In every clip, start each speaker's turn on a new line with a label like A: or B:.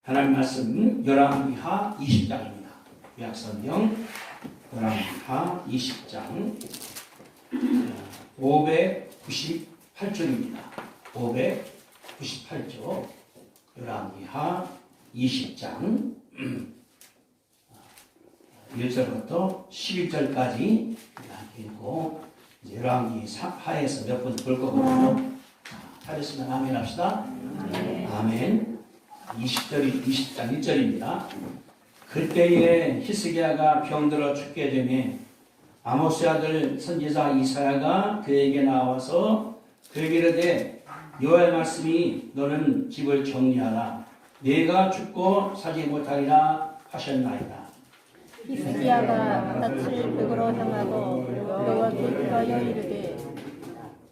A: 하나님 말씀 열왕기하 20장입니다. 구약성경 열왕기하 20장 598쪽입니다. 598쪽 열왕기하 20장 1절부터 11절까지 읽고 열왕기 하에서 몇 번 볼 거거든요. 찾으시면 아멘 합시다. 아멘. 20장 1절입니다. 그때에 히스기야가 병들어 죽게 되매 아모스의 아들 선지자 이사야가 그에게 나와서 그에게 이르되 여호와의 말씀이 너는 집을 정리하라. 네가 죽고 살지 못하리라 하셨나이다.
B: 히스기야가 낯을 벽으로 향하고 여호와께 구하여 이르되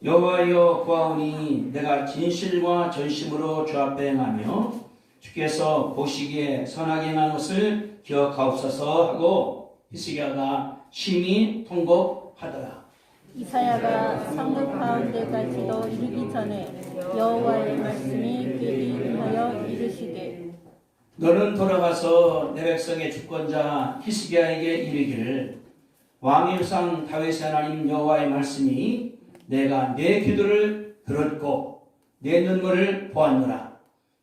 A: 여호와여 구하오니 내가 진실과 전심으로 주 앞에 행하며 주께서 보시기에 선하게 행한 것을 기억하옵소서 하고 히스기야가 심히 통곡하더라.
B: 이사야가 성읍 가운데까지도 이르기 전에 여호와의 말씀이 그에게 임하여 이르시되
A: 너는 돌아가서 내 백성의 주권자 히스기야에게 이르기를 왕의 상 다윗의 하나님 여호와의 말씀이 내가 내 기도를 들었고 내 눈물을 보았노라.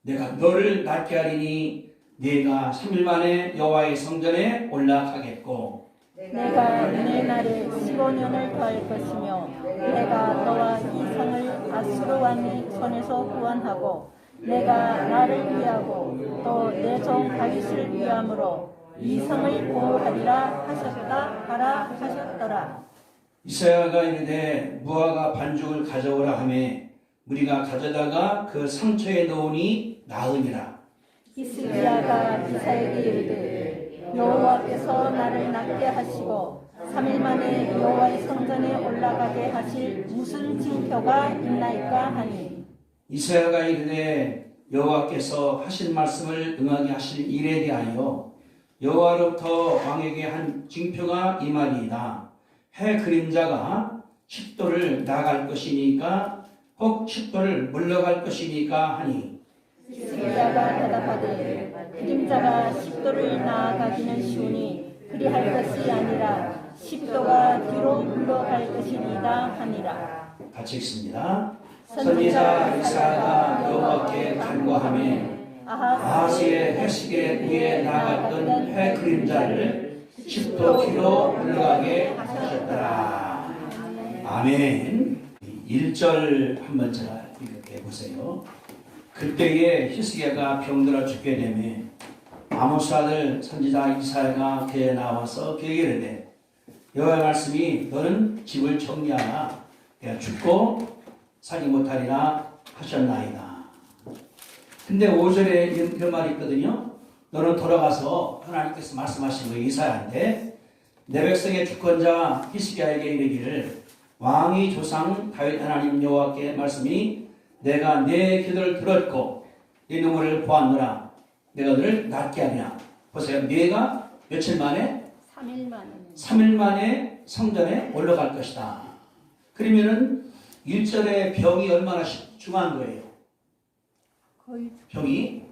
A: 내가 너를 낫게 하리니 네가 3일 만에 여호와의 성전에 올라가겠고
B: 내가 내 날에 15년을 더할 것이며 내가 너와 이 성을 아수르 왕의 손에서 구원하고 내가 나를 위하고 또 내 종 다윗을 위함으로 이 성을 보호하리라 하셨다 하라 하셨더라.
A: 이사야가 이르되 무화과 반죽을 가져오라 하매 우리가 가져다가 그 상처에 넣으니 나으니라.
B: 히스기야가 이사야에게 이르되 여호와께서 나를 낫게 하시고 3일 만에 여호와의 성전에 올라가게 하실 무슨 징표가 있나이까 하니
A: 이사야가 이르되 여호와께서 하신 말씀을 응하게 하실 일에 대하여 여호와로부터 왕에게 한 징표가 이 말이다. 해 그림자가 10도를 나갈 것이니까 혹 10도를 물러갈 것이니까 하니
B: 히스기야가 대답하되 그림자가 10도를 나아가기는 쉬우니 그리할 것이 아니라 10도가 뒤로 물러갈 것이니이다 하니라.
A: 같이 읽습니다. 선지자 이사야가 여호와께 간구하며 아하스의 해시계 위에 나갔던 해 그림자를 10도 뒤로 물러가게 하셨더라. 아멘. 1절 한번 제가 이렇게 보세요. 그때에 히스기야가 병들어 죽게 되매 아모스 아들 선지자 이사야가 그에 나와서 그에게 이르되 여호와의 말씀이 너는 집을 정리하라. 내가 죽고 살지 못하리라 하셨나이다. 근데 5절에 이런 말이 있거든요. 너는 돌아가서 하나님께서 말씀하신 거 이사야한테 내 백성의 주권자 히스기야에게 이르기를 왕의 조상 다윗 하나님 여호와께 말씀이 내가 내 기도를 들었고 네 눈물을 보았노라. 내가 너를 낫게 하리라. 보세요. 네가 며칠 만에 3일 만에 성전에 올라갈 것이다. 그러면은 1절에 병이 얼마나 중요한 거예요. 병이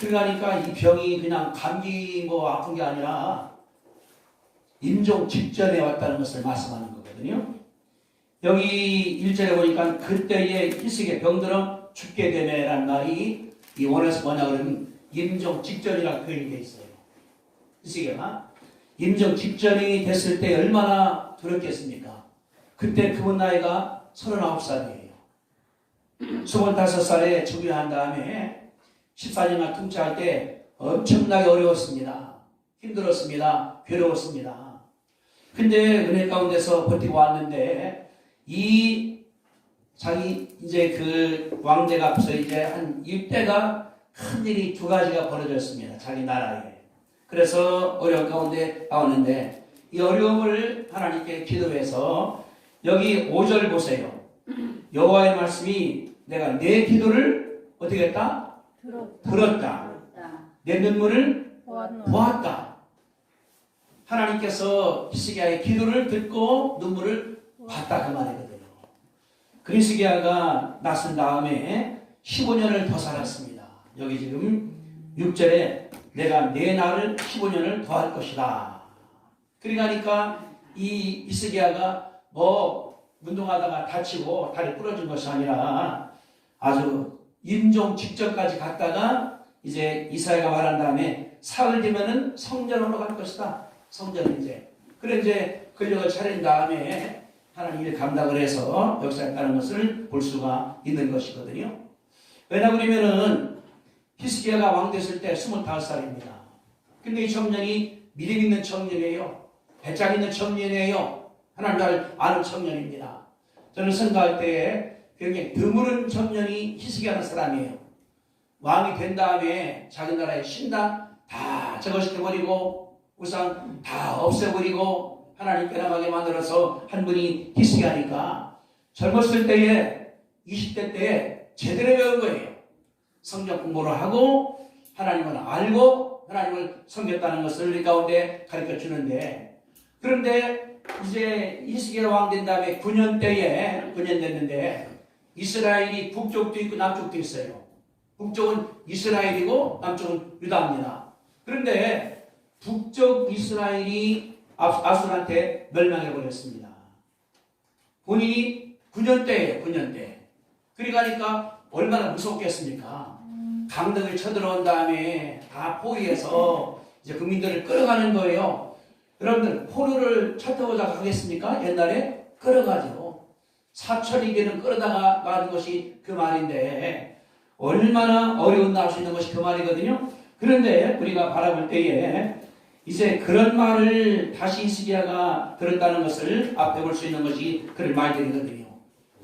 A: 그러니까 이 병이 그냥 감기 뭐 아픈 게 아니라 임종 직전에 왔다는 것을 말씀하는 거거든요. 여기 1절에 보니까 그때에 히스기야 병들어 죽게 되네라는 말이 이 원어에서 뭐냐 그러면 임종 직전이라고 표현이 되어 있어요. 히스기야가 임종 직전이 됐을 때 얼마나 두렵겠습니까? 그때 그분 나이가 39살이에요. 25살에 즉위한 다음에 14년간 통치할 때 엄청나게 어려웠습니다. 힘들었습니다. 괴로웠습니다. 근데 은혜 가운데서 버티고 왔는데 이 자기 이제 그 왕대가 앞서 이제 한 이때가 큰 일이 두 가지가 벌어졌습니다. 자기 나라에. 그래서 어려운 가운데 나왔는데 이 어려움을 하나님께 기도해서 여기 5절 보세요. 여호와의 말씀이 내가 내 기도를 어떻게 했다? 들었다. 내 눈물을 보았다. 하나님께서 히스기야의 기도를 듣고 눈물을 봤다 그 말이거든요. 그 히스기야가 낯선 다음에 15년을 더 살았습니다. 여기 지금 6절에 내가 내 날을 15년을 더할 것이다. 그러니까 이 히스기야가 뭐 운동하다가 다치고 다리 부러진 것이 아니라 아주 임종 직전까지 갔다가 이제 이사야가 말한 다음에 사흘 뒤면은 성전으로 갈 것이다. 성전은 이제 그래 이제 근력을 차린 다음에 하나님 일 감당을 해서 역사했다는 것을 볼 수가 있는 것이거든요. 왜냐 그러면은 히스기야가 왕 됐을 때 25살입니다. 근데 이 청년이 믿음 있는 청년이에요. 배짱 있는 청년이에요. 하나님 잘 아는 청년입니다. 저는 생각할 때에 굉장히 드무른 청년이 히스기야라는 사람이에요. 왕이 된 다음에 자기 나라의 신당 다 제거시켜버리고 우상 다 없애버리고 하나님께 나가게 만들어서 한 분이 히스기야니까 젊었을 때에 20대 때에 제대로 배운 거예요. 성경 공부를 하고 하나님을 알고 하나님을 섬겼다는 것을 우리 가운데 가르쳐 주는데 그런데 이제 히스기야 왕 된 다음에 9년 됐는데 이스라엘이 북쪽도 있고 남쪽도 있어요. 북쪽은 이스라엘이고 남쪽은 유다입니다. 그런데 북쪽 이스라엘이 아술한테 멸망해 버렸습니다. 본인이 9년 때예요. 9년 때. 그러니까 얼마나 무섭겠습니까? 강등을 쳐들어온 다음에 다 포위해서 이제 국민들을 끌어가는 거예요. 여러분들 포로를 차 타고 가겠습니까? 옛날에 끌어가죠. 사천이 되는 끌어다가 가는 것이 그 말인데 얼마나 어려운 날 수 있는 것이 그 말이거든요. 그런데 우리가 바라볼 때에 이제 그런 말을 다시 히스기야가 들었다는 것을 앞에 볼 수 있는 것이 그런 말들이거든요.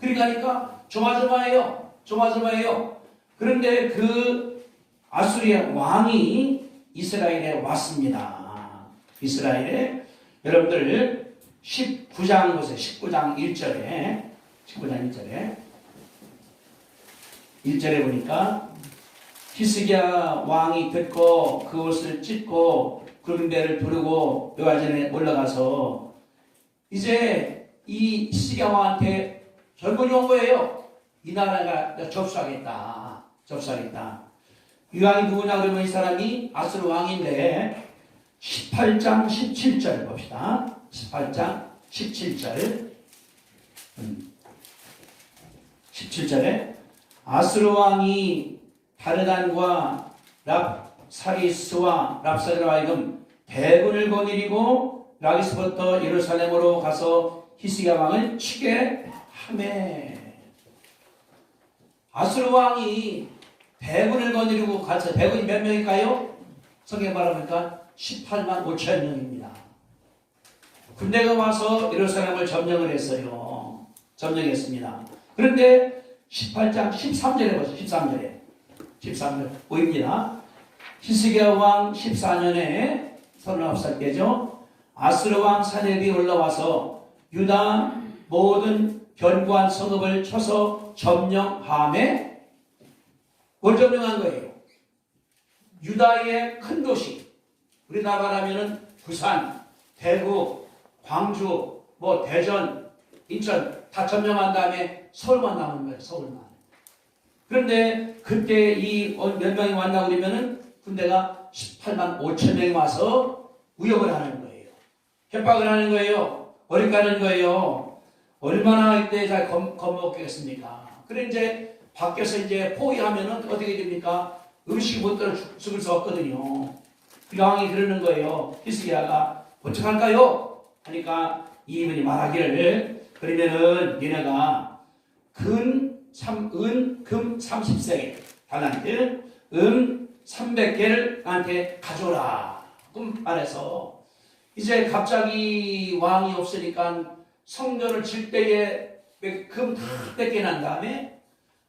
A: 그러니까 조마조마해요. 조마조마해요. 그런데 그 아수리아 왕이 이스라엘에 왔습니다. 이스라엘에 여러분들 19장 보세요. 19장 1절에 보니까 히스기야 왕이 듣고 그 옷을 찢고 군대를 부르고 묘화전에 올라가서 이제 이 히스기야 왕한테 결론이 온 거예요. 이 나라가 접수하겠다. 이 왕이 누구냐 그러면 이 사람이 아수르 왕인데 18장 17절 봅시다. 18장 17절 17절에 아수르 왕이 다르단과 랍사리스와 랍사리로 하여금 대군을 거느리고 라기스부터 예루살렘으로 가서 히스기야 왕을 치게 하매. 아수르 왕이 대군을 거느리고 가서 대군이 몇 명일까요? 성경 말하니까 18만 5천 명입니다. 군대가 와서 예루살렘을 점령을 했어요. 점령했습니다. 그런데 18장 13절에 보세요. 13절 보입니다. 히스기야 왕 14년에 39살 때죠. 아수르 왕 사렙이 올라와서 유다 모든 견고한 성읍을 쳐서 점령함에 뭘 점령한 거예요? 유다의 큰 도시, 우리나라 말하면은 부산, 대구, 광주, 대전, 인천 다 점령한 다음에 서울만 남은 거예요. 서울만. 그런데 그때 이 몇 명이 왔나 그러면은 군대가 18만 5천 명이 와서 위협을 하는 거예요. 협박을 하는 거예요. 어리까는 거예요. 얼마나 이때 잘 겁먹겠습니까? 그래 이제 밖에서 이제 포위하면은 어떻게 됩니까? 음식이 못 들어 죽을 수 없거든요. 그 왕이 그러는 거예요. 히스기야가 어떡할까요? 하니까 이분이 말하기를 그러면은 니네가 금 30세겔 달란트 300개를 나한테 가져오라. 그럼 말해서 이제 갑자기 왕이 없으니까 성전을 질 때에 금 다 뺏겨난 다음에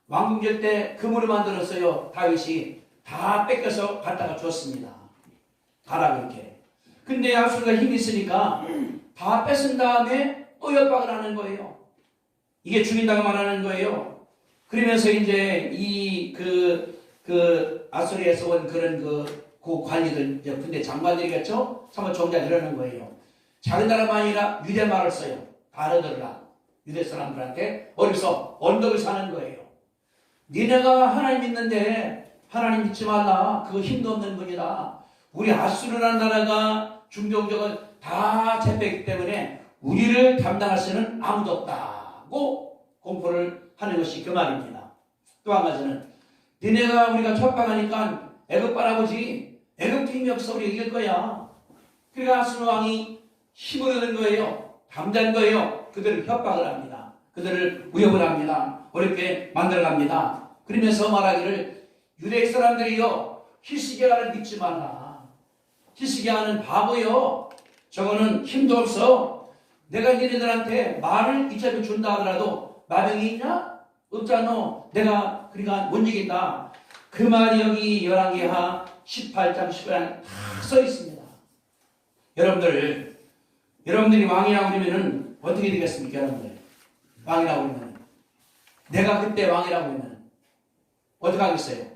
A: 왕궁질 때 금으로 만들었어요. 다윗이 다 뺏겨서 갖다가 줬습니다. 가라 그렇게. 근데 아수르가 힘이 있으니까 다 뺏은 다음에 또 협박을 하는 거예요. 이게 죽인다고 말하는 거예요. 그러면서 이제 아수리에서 온 그런 그 관리들, 근데 장관들이겠죠? 참모 총장 이러는 거예요. 자기 나라만 아니라 유대 말을 써요. 다 알아들으라. 유대 사람들한테 어디서 언덕을 사는 거예요. 니네가 하나님 믿는데 하나님 믿지 말라. 그거 힘도 없는 분이다. 우리 아수르라는 나라가 중동족을 다 제패했기 때문에 우리를 담당할 수는 아무도 없다고 공포를 하는 것이 그 말입니다. 또 한 가지는 니네가 우리가 협박하니까 애굽 할아버지 애굽 힘이 없어 우리 이길 거야. 그러니까 아수르 왕이 힘을 얻은 거예요. 담대한 거예요. 그들을 협박을 합니다. 그들을 위협을 합니다. 어렵게 만들어갑니다. 그러면서 말하기를 유대 사람들이요 히스기야를 믿지 말라. 히스기야는 바보요. 저거는 힘도 없어. 내가 니네들한테 말을 이차로 준다 하더라도 마병이 있냐? 없잖아. 내가 그러니까 못 이긴다. 그 말이 여기 열왕기하 18장 15장 다 써 있습니다. 여러분들이 왕이라고 그러면은 어떻게 되겠습니까? 여러분들 왕이라고 그러면 내가 그때 왕이라고 그러면 어떻게 하겠어요?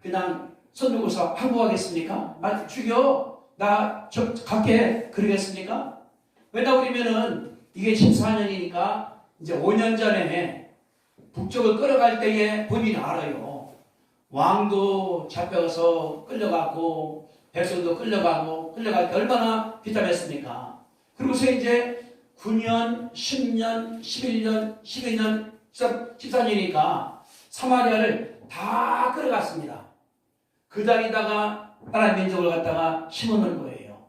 A: 그냥 손 들고서 항복하겠습니까? 말 죽여 나 갈게 그러겠습니까? 왜냐고 그러면은 이게 14년이니까 이제 5년 전에 북쪽을 끌어갈 때에 본인이 알아요. 왕도 잡혀서 끌려가고 백성도 끌려가고 끌려갈 때 얼마나 비참했습니까? 그러고서 이제 9년, 10년, 11년, 12년, 14년이니까 사마리아를 다 끌어갔습니다. 그 자리다가 다른 민족을 갖다가 심어놓은 거예요.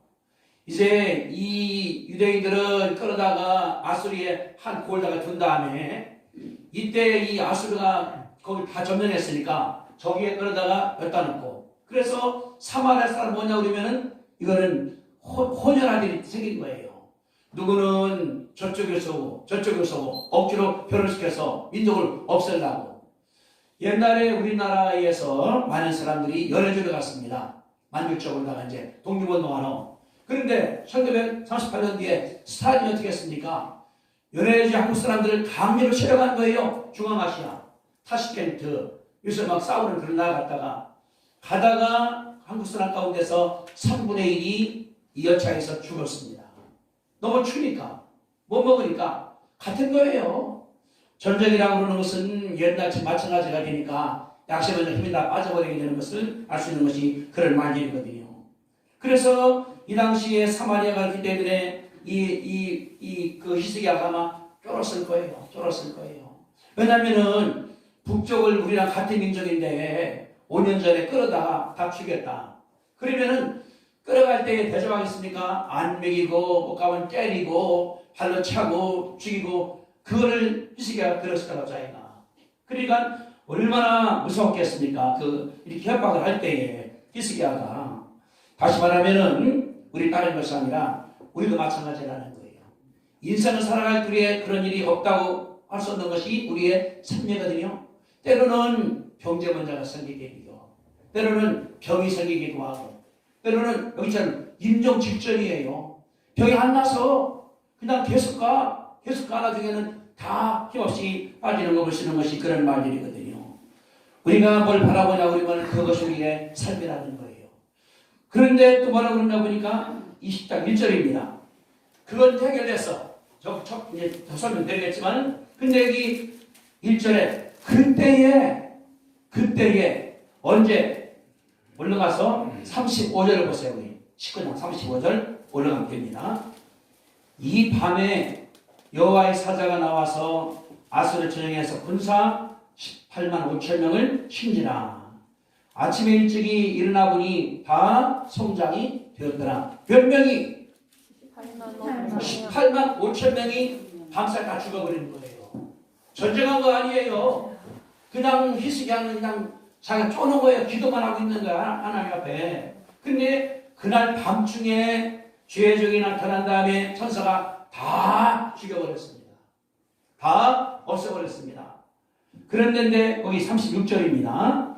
A: 이제 이 유대인들을 끌어다가 아수리에 한 골다가 둔 다음에 이때 이 아수르가 거기 다 점령했으니까 저기에 끌어다가 엿다 놓고 그래서 사마리아 사람 뭐냐 그러면은 이거는 혼혈한 일이 생긴 거예요. 누구는 저쪽에서 오고 저쪽에서 오고 억지로 결혼시켜서 민족을 없애려고. 옛날에 우리나라에서 많은 사람들이 연해주로 갔습니다. 만주적으로다가 이제 독립운동하러. 그런데 1938년 뒤에 스탈린이 어떻게 했습니까? 연해주 한국 사람들을 강제로 체려간 거예요. 중앙아시아, 타시켄트, 요새 막 싸우는 그런 나라 갔다가 가다가 한국 사람 가운데서 3분의 1이 이 여차에서 죽었습니다. 너무 추우니까 못 먹으니까 같은 거예요. 전쟁이라고 그러는 것은 옛날처럼 마찬가지가 되니까 약시면 힘이 다 빠져버리게 되는 것을 알 수 있는 것이 그런 말일이거든요. 그래서 이 당시에 사마리아가 있기 때문에 그 히스기야가 아마 쫄았을 거예요. 왜냐면은 북쪽을 우리랑 같은 민족인데 5년 전에 끌어다가 다 죽였다. 그러면은 끌어갈 때에 대접하겠습니까? 안 먹이고 못 가면 때리고 발로 차고 죽이고 그거를 히스기야가 들었을까요, 자기가. 그러니까 얼마나 무서웠겠습니까? 이렇게 협박을 할 때에 히스기야가. 다시 말하면은 우리 다른 것이 아니라 우리도 마찬가지라는 거예요. 인생을 살아갈 때에 그런 일이 없다고 할 수 없는 것이 우리의 삶이거든요. 때로는 병제문제가 생기기도, 때로는 병이 생기기도 하고, 때로는 여기처럼 임종직전이에요. 병이 안 나서 그냥 계속 가 나중에는 다 힘없이 빠지는 거 보시는 것이 그런 말들이거든요. 우리가 뭘 바라보냐 그러면 그것이 우리의 삶이라는 거예요. 그런데 또 뭐라고 그러나 보니까 20장 1절입니다. 그건 해결됐어. 이제 더 설명드리겠지만, 근데 여기 1절에 그때에 언제 올라가서 35절을 보세요. 우리 19장 35절 올라가면 됩니다. 이 밤에 여호와의 사자가 나와서 아수르 전역에서 군사 18만 5천 명을 신지라. 아침에 일찍이 일어나 보니 다 성장이 되었더라. 몇 명이? 18만 5천 명이 밤새 다 죽어버리는 거예요. 전쟁한 거 아니에요. 그냥 히스기야는 그냥 자기가 쪼는 거예요. 기도만 하고 있는 거야, 하나님 앞에. 근데 그날 밤중에 죄적이 나타난 다음에 천사가 다 죽여버렸습니다. 다 없애버렸습니다. 그런데 거기 36절입니다.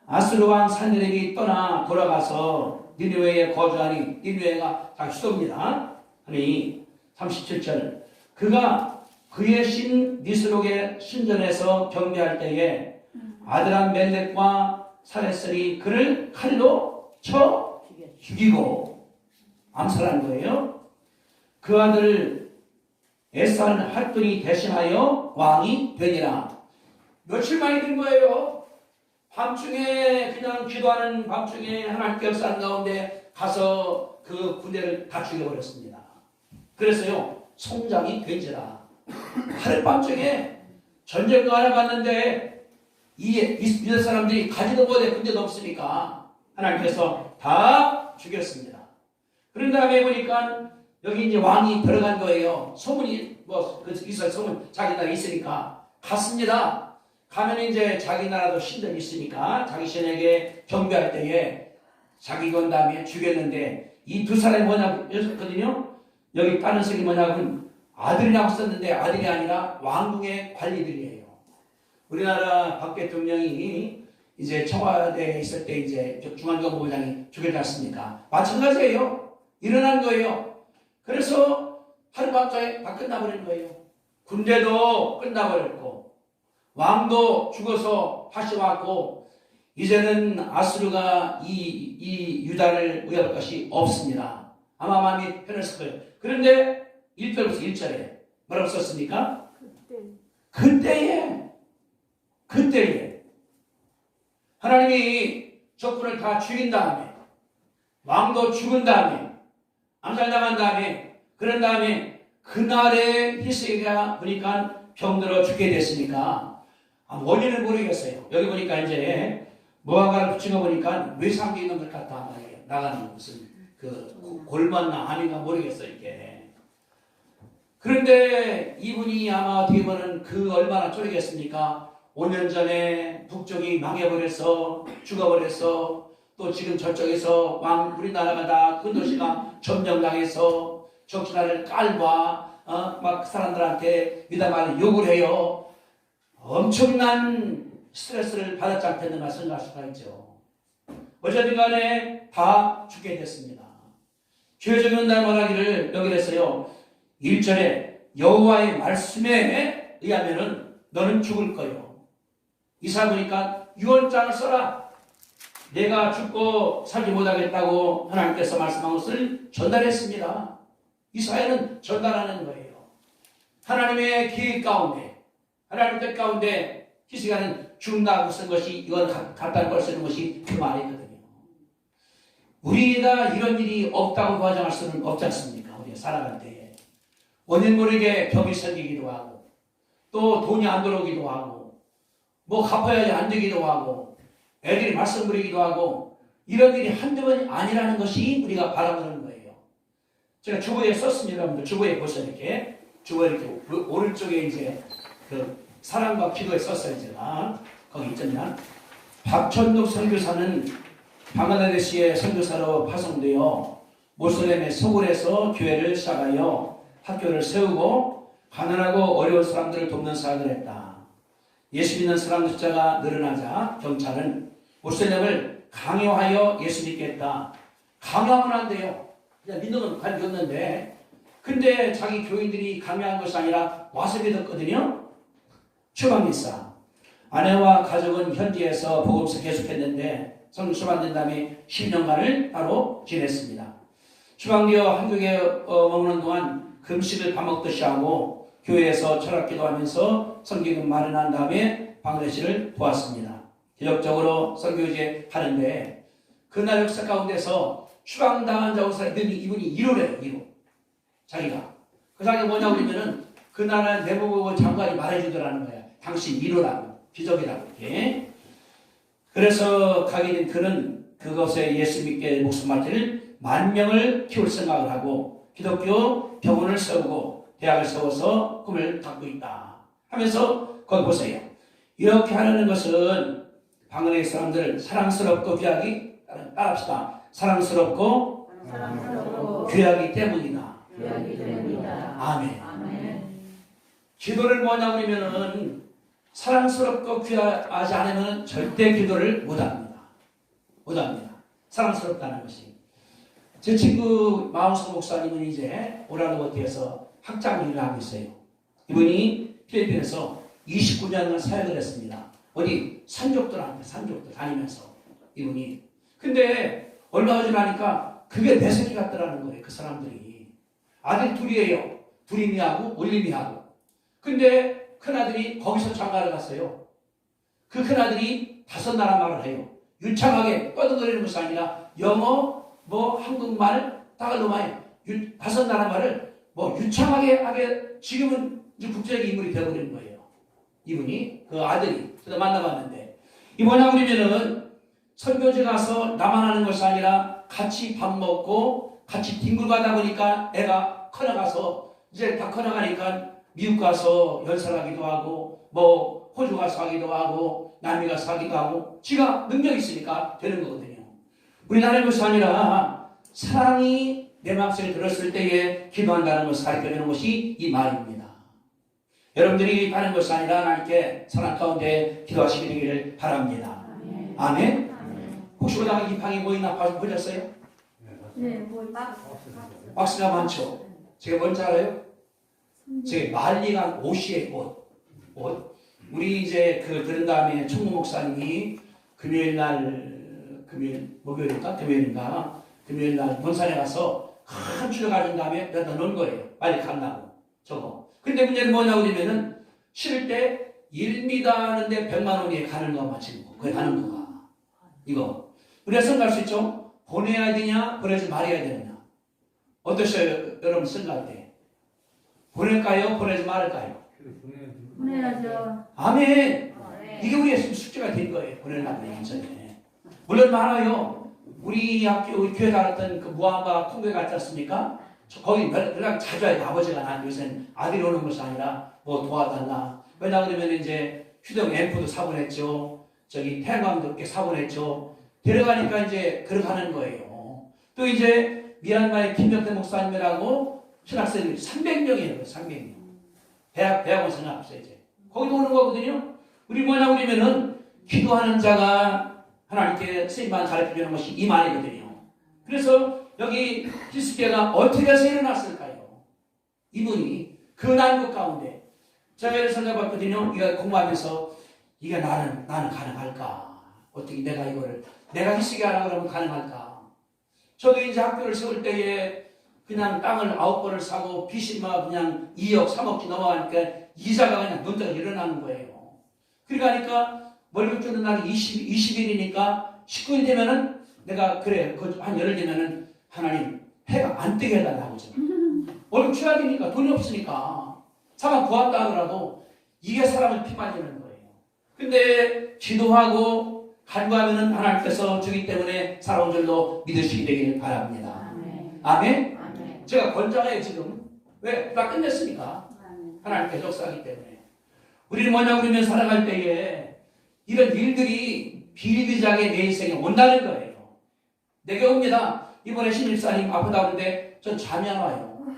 A: 아수르 왕 산헤립이 떠나 돌아가서 니느웨에 거주하니, 니느웨가 다 수도입니다. 아니 37절 그가 그의 신 니스록의 신전에서 경배할 때에 아드람 멜렉과 사레스이 그를 칼로 쳐 죽이고 암살한 거예요. 그 아들 에산 핫돈이 대신하여 왕이 되니라. 며칠 만에 된 거예요. 밤중에 그냥 기도하는 밤중에 하나님께 역사하는 가운데 가서 그 군대를 다 죽여버렸습니다. 그래서요 송장이 된지라 하룻밤중에 전쟁도 안 해봤는데 이 유다 사람들이 가지도 못해 군대도 없으니까 하나님께서 다 죽였습니다. 그런 다음에 보니까 여기 이제 왕이 들어간 거예요. 소문이 뭐 이스라엘 소문 자기 나라에 있으니까 갔습니다. 가면 이제 자기 나라도 신들이 있으니까 자기 신에게 경배할 때에 자기 건 다음에 죽였는데 이 두 사람이 뭐냐거든요. 여기 다른 색이 뭐냐면 아들이라고 썼는데 아들이 아니라 왕궁의 관리들이에요. 우리나라 박 대통령이 이제 청와대에 있을 때 이제 중앙정보부장이 죽였지 않습니까? 마찬가지예요. 일어난 거예요. 그래서 하루밤사이에 다 끝나버린 거예요. 군대도 끝나버렸고 왕도 죽어서 다시 왔고 이제는 아수르가 이 유다를 위협할 것이 없습니다. 아마 마음이 편했을 거예요. 그런데 1절부터 1절에 뭐라고 썼습니까? 그때에 하나님이 적군을 다 죽인 다음에 왕도 죽은 다음에 암살당한 다음에 그런 다음에 그날에 히스기야가 보니까 병들어 죽게 됐으니까 원인을 모르겠어요. 여기 보니까 이제 무화과를 붙인 거 보니까 외상기 있는 것 같다 말이에요. 나가는 무슨 그 골반나 아닌가 모르겠어요 이게. 그런데 이분이 아마 어떻게 보면 그 얼마나 쫄겠습니까? 5년 전에 북쪽이 망해버려서 죽어버려서 또 지금 저쪽에서 우리나라가 다 큰 도시가 점령당해서 적신하를 깔봐 막 사람들한테 미담하는 욕을 해요. 엄청난 스트레스를 받았지 않겠는가 생각할 수가 있죠. 어쨌든 간에 다 죽게 됐습니다. 죄적인 날 말하기를 여기 했어요. 1절에 여호와의 말씀에 의하면은 너는 죽을 거요. 이사 보니까 유언장을 써라. 내가 죽고 살지 못하겠다고 하나님께서 말씀한 것을 전달했습니다. 이사야는 전달하는 거예요. 하나님의 계획 가운데, 하나님 뜻 가운데 히스기야는 죽는다고 쓴 것이 이건 갖다 걸 쓰는 것이 그 말이거든요. 우리가 이런 일이 없다고 과장할 수는 없지 않습니까? 우리가 살아갈 때에 원인 모르게 병이 생기기도 하고 또 돈이 안 들어오기도 하고 뭐 갚아야지 안 되기도 하고 애들이 말썽 부리기도 하고 이런 일이 한두 번이 아니라는 것이 우리가 바라보는 거예요. 제가 주보에 썼습니다. 여러분들 주보에 보세요. 이렇게 주보에 이렇게 오른쪽에 이제 그 사랑과 기도에 썼어요. 제가 거기 있잖아요. 박천국 선교사는 방글라데시의 선교사로 파송되어 모슬렘의 서울에서 교회를 시작하여 학교를 세우고 가난하고 어려운 사람들을 돕는 사역을 했다. 예수 믿는 사람 숫자가 늘어나자 경찰은 모슬렘을 강요하여 예수 믿겠다. 강요하면 안 돼요. 그냥 믿는 건 관계없는데 근데 자기 교인들이 강요한 것이 아니라 와서 믿었거든요. 추방기사 아내와 가족은 현지에서 복음서 계속했는데 성령 수반된 다음에 10년간을 따로 지냈습니다. 추방되어 한국에 머무는 동안 금식을 밥 먹듯이 하고 교회에서 철학기도 하면서 성경을 마련한 다음에 방글라데시를 도왔습니다. 기적적으로 선교제 하는데 그날 역사 가운데서 추방당한 자우사 이분이 이루래요. 자기가 그 자기가 뭐냐고 그러면은 그 나라 내무부 장관이 말해주더라는 거야. 당신 이루라고 기적이라고 이렇게. 그래서 가게 된 그는 그것에 예수 믿게 목숨 바칠 10,000명을 키울 생각을 하고 기독교 병원을 세우고 대학을 세워서 꿈을 갖고 있다 하면서 거기 보세요. 이렇게 하는 것은 방언의 사람들을 사랑스럽고 귀하기 따라합시다. 사랑스럽고 귀하기 때문이다. 아멘. 기도를 뭐냐고 그러면은 사랑스럽고 귀하지 않으면 절대 기도를 못합니다. 사랑스럽다는 것이. 제 친구 마운스 목사님은 이제 오라노버트에서 학장 일을 하고 있어요. 이분이 필리핀에서 29년을 사역을 했습니다. 어디 산족들한테 다니면서 이분이. 근데 얼마 지나니까 그게 내 새끼 같더라는 거예요. 그 사람들이. 아들 둘이에요. 두림이하고 올림이하고. 근데 큰아들이 거기서 장가를 갔어요. 그 큰아들이 다섯 나라 말을 해요. 유창하게 떠들거리는 것이 아니라 영어, 한국말, 따갈로만 다섯 나라 말을 유창하게 하게 지금은 이제 국제적 인물이 되어버리는 거예요. 이분이 그 아들이 저도 만나봤는데 이 뭐냐 그러면은 선교지 가서 나만 하는 것이 아니라 같이 밥 먹고 같이 뒹굴가다 보니까 애가 커나가서 이제 다 커나가니까 미국 가서 연설하기도 하고 호주 가서 하기도 하고 남미 가서 하기도 하고 지가 능력이 있으니까 되는 거거든요. 우리나라의 것이 아니라 사랑이 내 마음속에 들었을 때에 기도한다는 것을 가르쳐주는 것이 이 말입니다. 여러분들이 하는 것이 아니라 하나님께 사랑 가운데 기도하시게 되기를 바랍니다. 아멘. 혹시 오다가 이 방에 뭐 있나 보셨어요?
B: 네,
A: 박스가 많죠. 제가 뭔지 알아요? 제가 말리간 옷이에요. 옷. 우리 이제 들은 다음에 총무 목사님이 금요일 날 본산에 가서 큰 줄을 가진 다음에 여기다 놓은 거예요. 빨리 간다고. 저거. 근데 문제는 뭐냐고 그러면은 실을 때 1m 하는데 100만 원이 가는 것만 지금 거기 가는 거가. 이거. 우리가 생각할 수 있죠? 보내야 되냐, 보내지 말아야 되느냐. 어떠셔요, 여러분 생각할 때? 보낼까요, 보내지 말을까요?
B: 보내야죠.
A: 아멘. 이게 우리의 숙제가 된 거예요. 보내려고 완전히. 물론 많아요. 우리 교회 다녔던 그 무함바 통교회 갔지 않습니까? 거기 연락 자주 해요. 아버지가 난 요새는 아들이 오는 것이 아니라 도와달라. 왜냐 그러면 이제 휴대용 앰프도 사보냈죠. 태양광도 이렇게 사보냈죠. 데려가니까 이제 그러가는 거예요. 또 이제 미얀마의 김병태 목사님이라고 신학생들이 300명이에요. 300명. 대학원 생각합시다 이제. 거기도 오는 거거든요. 우리 뭐냐고 그러면은 기도하는 자가 하나님께 쓰임만 가르쳐주는 것이 이 말이거든요. 그래서 여기 히스기야가 어떻게 해서 일어났을까요? 이분이 그 난국 가운데 제가 이런 생각해봤거든요. 이거 공부하면서 이게 나는 가능할까? 어떻게 내가 히스기야라고 그러면 가능할까? 저도 이제 학교를 세울 때에 그냥 땅을 9번을 사고 빚이 그냥 2억, 3억씩 넘어가니까 이자가 그냥 눈뜨고 일어나는 거예요. 그러니까 월급 주는 날이 20일이니까 19일 되면은 내가 한 열흘 되면은 하나님 해가 안 뜨게 해달라고 하죠. 월급 줘야 되니까 돈이 없으니까 사람 구한다 하더라도 이게 사람을 피말리는 거예요. 근데 기도하고 간구하면은 하나님께서 주기 때문에 살아온 줄로 믿으시게 되길 바랍니다. 아멘. 제가 권장해요 지금. 왜? 다 끝냈으니까. 하나님께서 역사하기 때문에. 우리는 뭐냐 그러면 살아갈 때에 이런 일들이 비일비재하게 내 인생에 온다는 거예요. 내게 옵니다. 이번에 신입사님 아프다 그러는데 전 잠이 안 와요.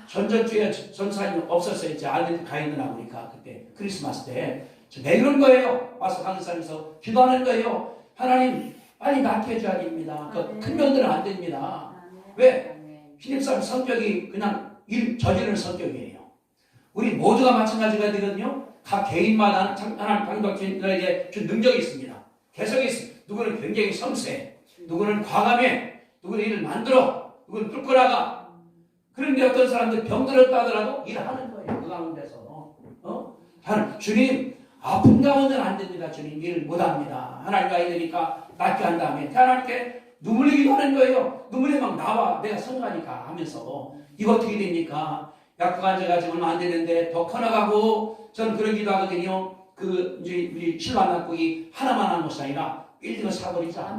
A: 전전주에 전사님 없었어요. 제 아들 가 있느라 보니까 그때 크리스마스 때. 내일 온 거예요. 와서 강의사에서 기도하는 거예요. 하나님 빨리 낫게 해줘야 됩니다. 큰 병들은 안 됩니다. 왜? 신입사님 성격이 그냥 일 저지르는 성격이에요. 우리 모두가 마찬가지가 되거든요. 각 개인마다 하나님 강박주에게 준 능력이 있습니다. 개성이 있습니다. 누구는 굉장히 섬세, 누구는 과감해, 누구는 일을 만들어, 누구는 뚫고 나가. 그런데 어떤 사람들 병들었다 하더라도 일을 하는 거예요. 그 가운데서. 주님 아픈 가운데는 안 됩니다. 주님 일 못합니다. 하나님과 있으니까 낫게 한 다음에 하나님께 눈물 흘리기도 하는 거예요. 눈물이 막 나와. 내가 성가니까 하면서. 이거 어떻게 됩니까? 약국한 지가 지금 얼마 안 되는데 더 커나가고 저는 그런 기도 하거든요. 이제 우리 신랑 약국이 하나만 한 것이 아니라 빌딩을 사버리자.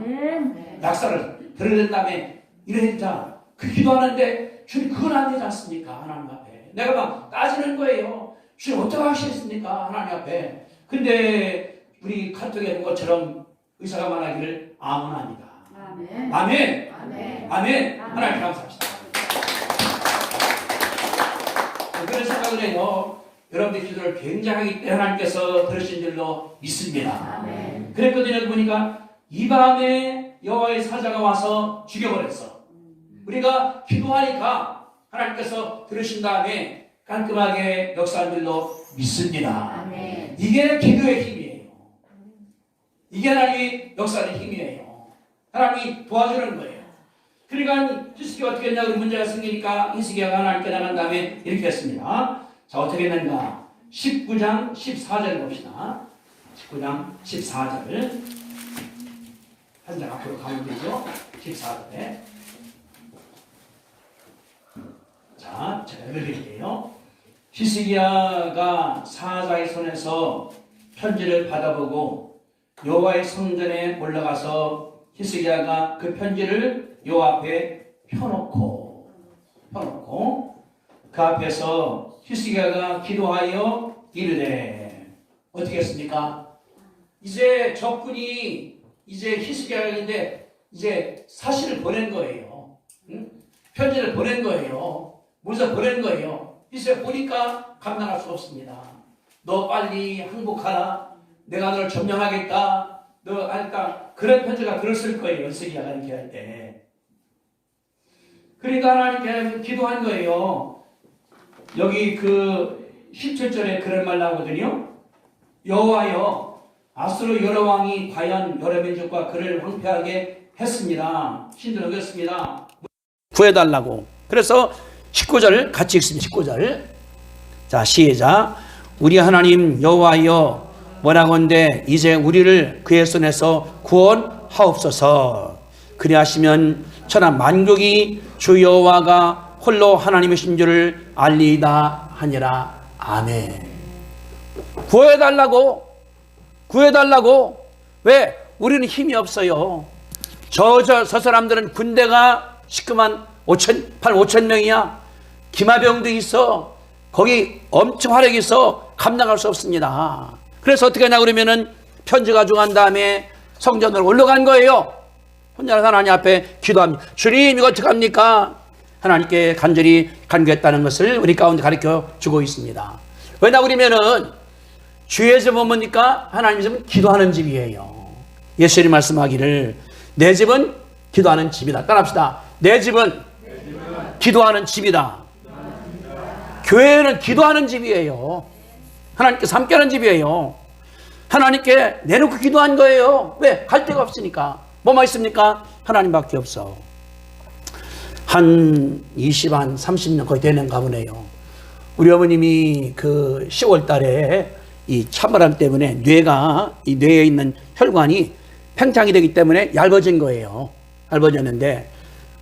A: 약사를 들어낸 다음에 이러자. 그 기도하는데 주님 그건 안 되지 않습니까? 하나님 앞에. 내가 막 따지는 거예요. 주님 어떻게 하시겠습니까? 하나님 앞에. 근데 우리 카톡에 본 것처럼 의사가 말하기를 아멘합니다. 아멘. 아멘. 아멘. 아멘. 하나님 감사합니다. 그런 생각을 해요. 여러분들 기도를 굉장히 때 하나님께서 들으신 줄로 믿습니다. 아멘. 그랬거든요. 보니까 이 밤에 여호와의 사자가 와서 죽여버렸어. 우리가 기도하니까 하나님께서 들으신 다음에 깔끔하게 역사한 줄로 믿습니다. 아멘. 이게 기도의 힘이에요. 이게 하나님의 역사의 힘이에요. 하나님이 도와주는 거예요. 그러니까 히스기야가 어떻게 했냐고 문제가 생기니까 히스기야가 하나님께 나간 다음에 이렇게 했습니다. 자, 어떻게 했는가? 19장 14절 봅시다. 19장 14절. 한 장 앞으로 가면 되죠. 14절에. 자, 제가 읽어드릴게요. 히스기야가 사자의 손에서 편지를 받아보고 여호와의 성전에 올라가서 히스기야가 그 편지를 여호와 앞에 펴놓고 그 앞에서 히스기야가 기도하여 이르되 어떻게 했습니까? 이제 적군이 이제 히스기야인데 이제 사실을 보낸 거예요. 응? 편지를 보낸 거예요. 문서 보낸 거예요. 이제 보니까 감당할 수 없습니다. 너 빨리 항복하라. 내가 너를 점령하겠다. 너 하니까 그런 편지가 들었을 거예요. 히스기야가 이렇게 할 때. 그러니까 하나님께 기도한 거예요. 여기 그 17절에 그런 말 나오거든요. 여호와여 아수르 여러 왕이 과연 여러 민족과 그를 황폐하게 했습니다. 신들 어겼습니다. 구해달라고. 그래서 19절 같이 읽습니다. 19절. 자, 시작. 우리 하나님 여호와여 원하건대 이제 우리를 그의 손에서 구원하옵소서. 그리하시면 천하 만국이 주 여호와가 홀로 하나님이신 줄을 알리이다 하니라. 아멘. 구해달라고. 왜? 우리는 힘이 없어요. 저 사람들은 군대가 5천 명이야. 기마병도 있어. 거기 엄청 화력이 있어. 감당할 수 없습니다. 그래서 어떻게 하냐 그러면은 편지 가지고 간 다음에 성전으로 올라간 거예요. 혼자 하나님 앞에 기도합니다. 주님 이거 어떡합니까? 하나님께 간절히 간구했다는 것을 우리 가운데 가르쳐 주고 있습니다. 왜냐 그러면은 주의 집은 뭡니까? 하나님 집은 기도하는 집이에요. 예수님이 말씀하기를 내 집은 기도하는 집이다. 따라합시다. 내 집은 기도하는 집이다. 교회는 기도하는 집이에요. 하나님께 함께하는 집이에요. 하나님께 내놓고 기도한 거예요. 왜? 갈 데가 없으니까. 뭐만 있습니까? 하나님밖에 없어. 한 30년 거의 되는가 보네요. 우리 어머님이 그 10월 달에 이 찬바람 때문에 이 뇌에 있는 혈관이 팽창이 되기 때문에 얇아진 거예요. 얇아졌는데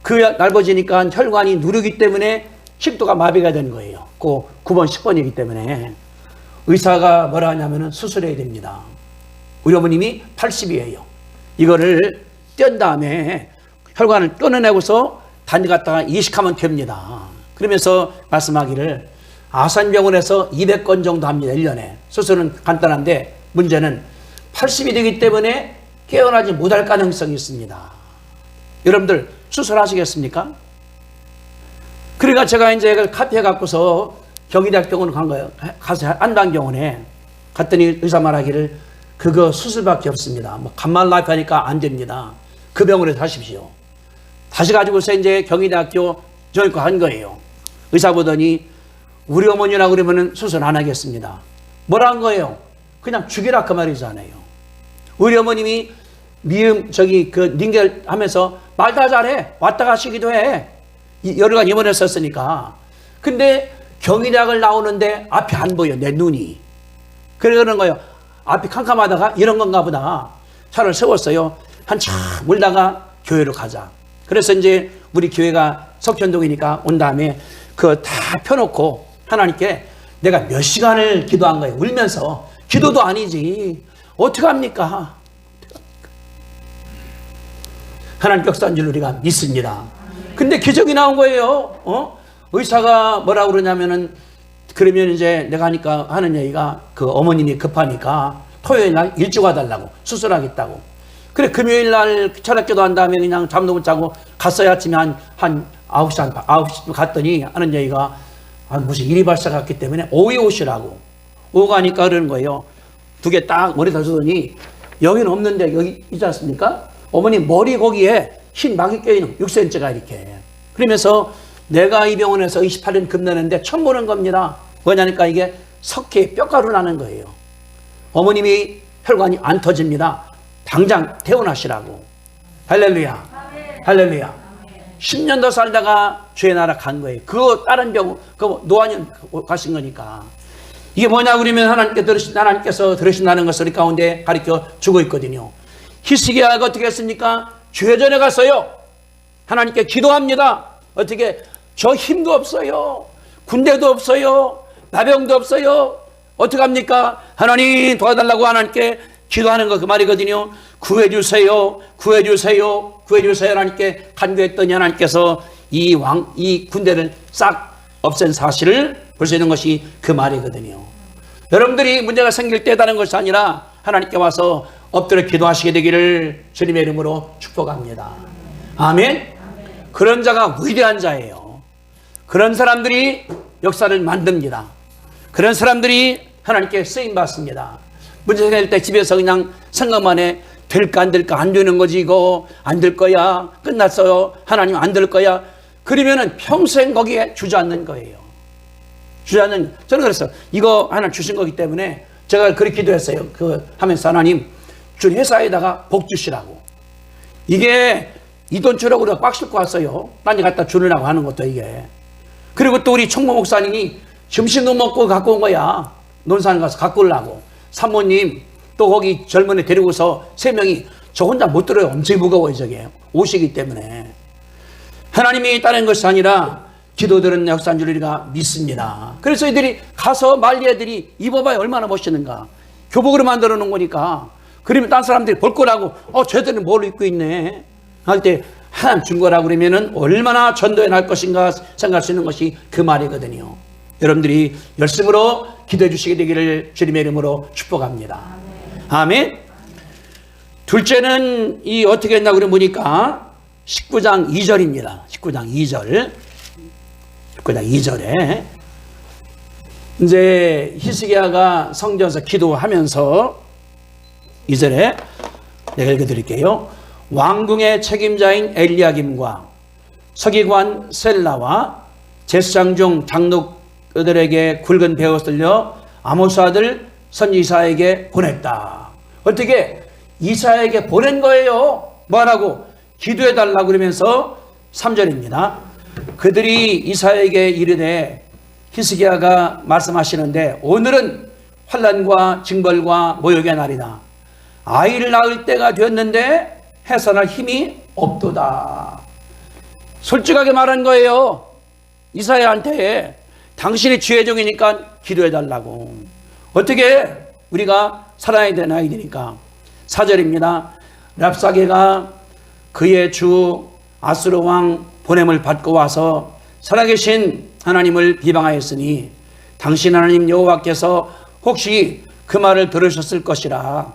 A: 그 얇아지니까 혈관이 누르기 때문에 식도가 마비가 된 거예요. 그 9번, 10번이기 때문에 의사가 뭐라 하냐면은 수술해야 됩니다. 우리 어머님이 80이에요. 이거를 뗀 다음에 혈관을 끊어내고서 단지 갔다가 이식하면 됩니다. 그러면서 말씀하기를 아산병원에서 200건 정도 합니다. 1년에. 수술은 간단한데 문제는 80이 되기 때문에 깨어나지 못할 가능성이 있습니다. 여러분들 수술하시겠습니까? 그러니까 제가 이제 카피해 갖고서 경희대학병원 간 거예요. 가서 안방병원에 갔더니 의사 말하기를 그거 수술밖에 없습니다. 뭐 간만 라이프 하니까 안 됩니다. 그 병원에 사십시오. 다시 가지고서 이제 경희대학교 정형외과 한 거예요. 의사 보더니 우리 어머니라 그러면은 수술 안 하겠습니다. 뭐라 한 거예요? 그냥 죽이라 그 말이잖아요. 우리 어머님이 링겔 하면서 말 다 잘해. 왔다 가시기도 해. 여러 가지 입원했었으니까. 근데 경희대학을 나오는데 앞이 안 보여. 내 눈이. 그러는 거예요. 앞이 캄캄하다가 이런 건가 보다. 차를 세웠어요. 한참 울다가 교회로 가자. 그래서 이제 우리 교회가 석현동이니까 온 다음에 그거 다 펴놓고 하나님께 내가 몇 시간을 기도한 거예요. 울면서. 기도도 아니지. 어떡합니까? 하나님 역사인 줄 우리가 믿습니다. 근데 기적이 나온 거예요. 의사가 뭐라 그러냐면은 그러면 이제 내가 하니까 하는 얘기가 그 어머님이 급하니까 토요일 날 일찍 와달라고 수술하겠다고. 그래 금요일 날 철학기도 한 다음에 그냥 잠도 못 자고 갔어야 아침에 한 9시 갔더니 하는 얘기가 무슨 일이 발생했기 때문에 오후에 오시라고. 오후 가니까 그러는 거예요. 두 개 딱 머리다 주더니 여기는 없는데 여기 있지 않습니까? 어머니 머리 거기에 흰 막이 껴있는 6cm가 이렇게. 그러면서 내가 이 병원에서 28년 근무했는데 처음 보는 겁니다. 뭐냐니까 이게 석회 뼈가루 나는 거예요. 어머님이 혈관이 안 터집니다. 당장 퇴원하시라고. 할렐루야. 할렐루야. 10년 더 살다가 주의 나라 간 거예요. 그거 다른 병, 그거 노안이 가신 거니까. 이게 뭐냐 그러면 하나님께서 들으신다는 것을 우리 가운데 가르쳐 주고 있거든요. 히스기야가 어떻게 했습니까? 죄전에 갔어요. 하나님께 기도합니다. 어떻게? 저 힘도 없어요. 군대도 없어요. 나병도 없어요. 어떻게 합니까? 하나님 도와달라고 하나님께 기도하는 거 그 말이거든요. 구해주세요. 구해주세요. 구해주세요. 하나님께 간구했더니 하나님께서 이 군대를 싹 없앤 사실을 볼 수 있는 것이 그 말이거든요. 여러분들이 문제가 생길 때 다른 것이 아니라 하나님께 와서 엎드려 기도하시게 되기를 주님의 이름으로 축복합니다. 아멘. 그런 자가 위대한 자예요. 그런 사람들이 역사를 만듭니다. 그런 사람들이 하나님께 쓰임받습니다. 문제 생길 때 집에서 그냥 생각만 해. 될까 안 될까? 안 되는 거지 이거. 안 될 거야. 끝났어요. 하나님 안 될 거야. 그러면은 평생 거기에 주저앉는 거예요. 주저앉는. 저는 그랬어요. 이거 하나 주신 거기 때문에 제가 그렇게 기도했어요. 하면서 하나님 준 회사에다가 복 주시라고. 이게 이 돈 주라고 우리가 꽉 싣고 왔어요. 딴 데 갖다 주려고 하는 것도 이게. 그리고 또 우리 총무 목사님이 점심도 먹고 갖고 온 거야. 논산 가서 갖고 오려고. 사모님 또 거기 젊은 애 데리고서 3명이 저 혼자 못 들어요. 엄청 무거워요. 저게 오시기 때문에. 하나님이 다른 것이 아니라 기도들은 역사인 줄 우리가 믿습니다. 그래서 이들이 가서 말리 애들이 입어봐야 얼마나 멋있는가. 교복으로 만들어 놓은 거니까. 그러면 딴 사람들이 볼 거라고 쟤들은 뭘 입고 있네 할 때 하나님 준 거라고 그러면은 얼마나 전도에 날 것인가 생각할 수 있는 것이 그 말이거든요. 여러분들이 열심으로 기도해 주시게 되기를 주님의 이름으로 축복합니다. 아멘. 둘째는 어떻게 했나 그래 보니까 19장 2절입니다. 19장 2절. 19장 2절에 이제 히스기야가 성전에서 기도하면서 2절에 내가 읽어드릴게요. 왕궁의 책임자인 엘리야김과 서기관 셀라와 제사장 중 장로들에게 굵은 배옷을 들려 아모스 아들 선지 이사야에게 보냈다. 어떻게? 이사야에게 보낸 거예요. 뭐라고? 기도해달라고 그러면서 3절입니다. 그들이 이사야에게 이르되 히스기야가 말씀하시는데 오늘은 환난과 징벌과 모욕의 날이다. 아이를 낳을 때가 되었는데 해산할 힘이 없도다. 솔직하게 말한 거예요. 이사야한테 당신이 주의 종이니까 기도해달라고. 어떻게 우리가 살아야 되는 아이들이니까. 4절입니다. 랍사게가 그의 주 아수르 왕 보냄을 받고 와서 살아계신 하나님을 비방하였으니 당신 하나님 여호와께서 혹시 그 말을 들으셨을 것이라.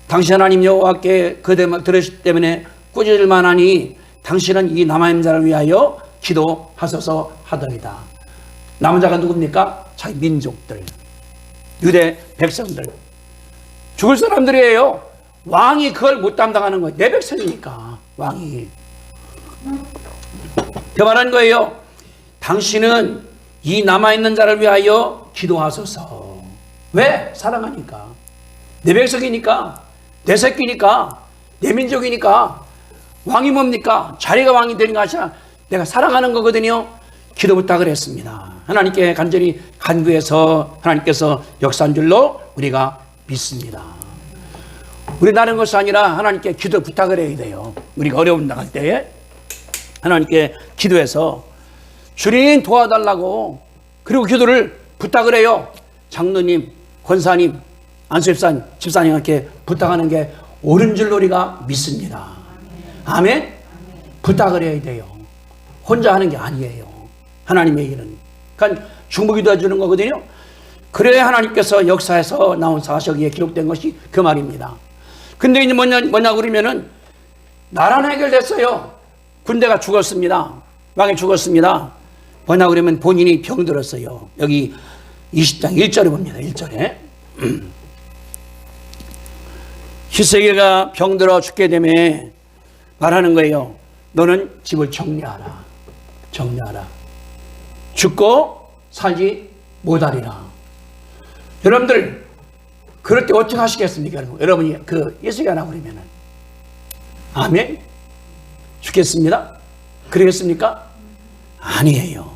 A: 당신 하나님 여호와께 그 말 들으셨기 때문에 꾸짖을 만하니 당신은 이 남아있는 자를 위하여 기도하소서 하더이다. 남은 자가 누굽니까? 자기 민족들, 유대 백성들, 죽을 사람들이에요. 왕이 그걸 못 담당하는 거예요. 내 백성이니까 왕이. 그 말한 거예요. 당신은 이 남아있는 자를 위하여 기도하소서. 왜? 사랑하니까. 내 백성이니까, 내 새끼니까, 내 민족이니까. 왕이 뭡니까? 자리가 왕이 되는 것이 아니라 내가 사랑하는 거거든요. 기도 부탁을 했습니다. 하나님께 간절히 간구해서 하나님께서 역사한 줄로 우리가 믿습니다. 우리 다른 것이 아니라 하나님께 기도 부탁을 해야 돼요. 우리가 어려움 나갈 때에 하나님께 기도해서 주님 도와달라고, 그리고 기도를 부탁을 해요. 장로님, 권사님, 안수집사님, 집사님한테 부탁하는 게 옳은 줄로 우리가 믿습니다. 아멘? 부탁을 해야 돼요. 혼자 하는 게 아니에요. 하나님의 일은. 그러니까 중보기도 해주는 거거든요. 그래야 하나님께서 역사에서 나온 사석에 기록된 것이 그 말입니다. 근데 이제 뭐냐고 그러면은 나라는 해결됐어요. 군대가 죽었습니다. 왕이 죽었습니다. 뭐냐고 그러면 본인이 병들었어요. 여기 20장 1절에 봅니다. 1절에. 히스기야가 병들어 죽게 되면 말하는 거예요. 너는 집을 정리하라. 정리하라. 죽고 살지 못하리라. 여러분들 그럴 때 어떻게 하시겠습니까? 여러분이 히스기야 나고 그러면은 아멘? 죽겠습니다? 그러겠습니까? 아니에요.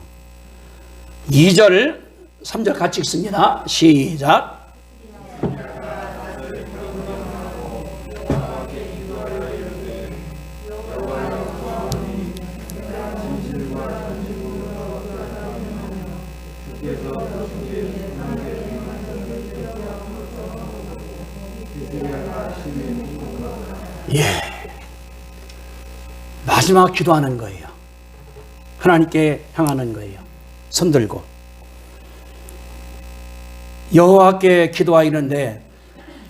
A: 2절 3절 같이 읽습니다. 시작.
C: 예. 마지막 기도하는 거예요. 하나님께 향하는 거예요. 손 들고. 여호와께 기도하였는데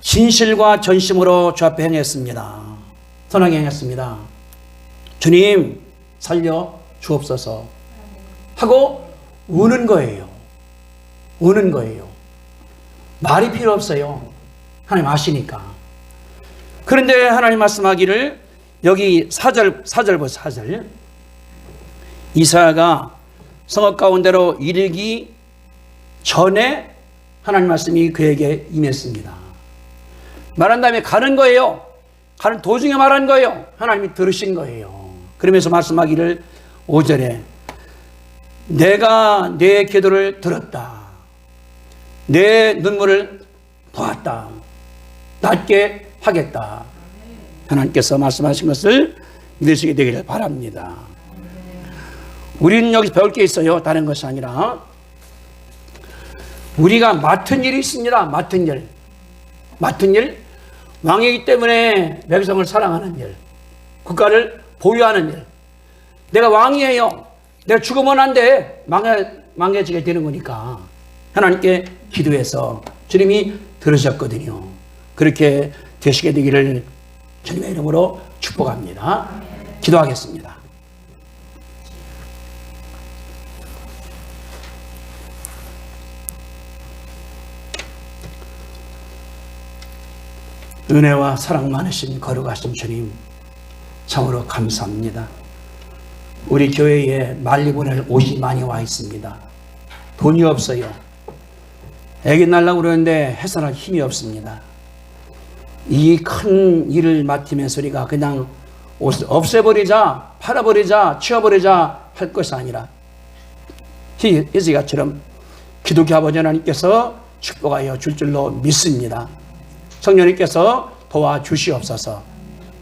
C: 진실과 전심으로 주 앞에 행했습니다. 선하게 행했습니다. 주님 살려 주옵소서 하고 우는 거예요. 우는 거예요. 말이 필요 없어요. 하나님 아시니까. 그런데 하나님 말씀하기를 여기 4절 이사야가 성읍 가운데로 이르기 전에 하나님 말씀이 그에게 임했습니다. 말한 다음에 가는 거예요. 가는 도중에 말한 거예요. 하나님이 들으신 거예요. 그러면서 말씀하기를 5절에 내가 내 기도를 들었다. 내 눈물을 보았다. 낫게 하겠다. 하나님께서 말씀하신 것을 믿으시게 되기를 바랍니다. 우리는 여기서 배울 게 있어요. 다른 것이 아니라 우리가 맡은 일이 있습니다. 맡은 일. 맡은 일. 왕이기 때문에 백성을 사랑하는 일. 국가를 보유하는 일. 내가 왕이에요. 내가 죽으면 안 돼. 망해지게 되는 거니까 하나님께 기도해서 주님이 들으셨거든요. 그렇게 되시게 되기를 주님의 이름으로 축복합니다. 기도하겠습니다. 은혜와 사랑 많으신 거룩하신 주님, 참으로 감사합니다. 우리 교회에 말리 보낼 옷이 많이 와 있습니다. 돈이 없어요. 애기 날라고 그러는데 해산할 힘이 없습니다. 이 큰 일을 맡으면서 우리가 그냥 옷을 없애버리자, 팔아버리자, 치워버리자 할 것이 아니라 히스기야처럼 기독교 아버지 하나님께서 축복하여 줄 줄로 믿습니다. 성령님께서 도와주시옵소서.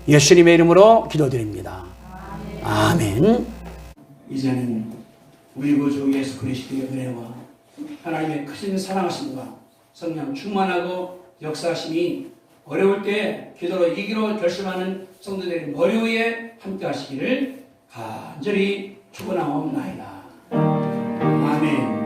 C: 예수님의 이름으로 기도드립니다. 아멘.
A: 이제는 우리 구주 예수 그리스도의 은혜와 하나님의 크신 사랑하심과 성령 충만하고 역사하심이 어려울 때 기도로 이기로 결심하는 성도들의 머리 위에 함께 하시기를 간절히 축원하옵나이다. 아멘.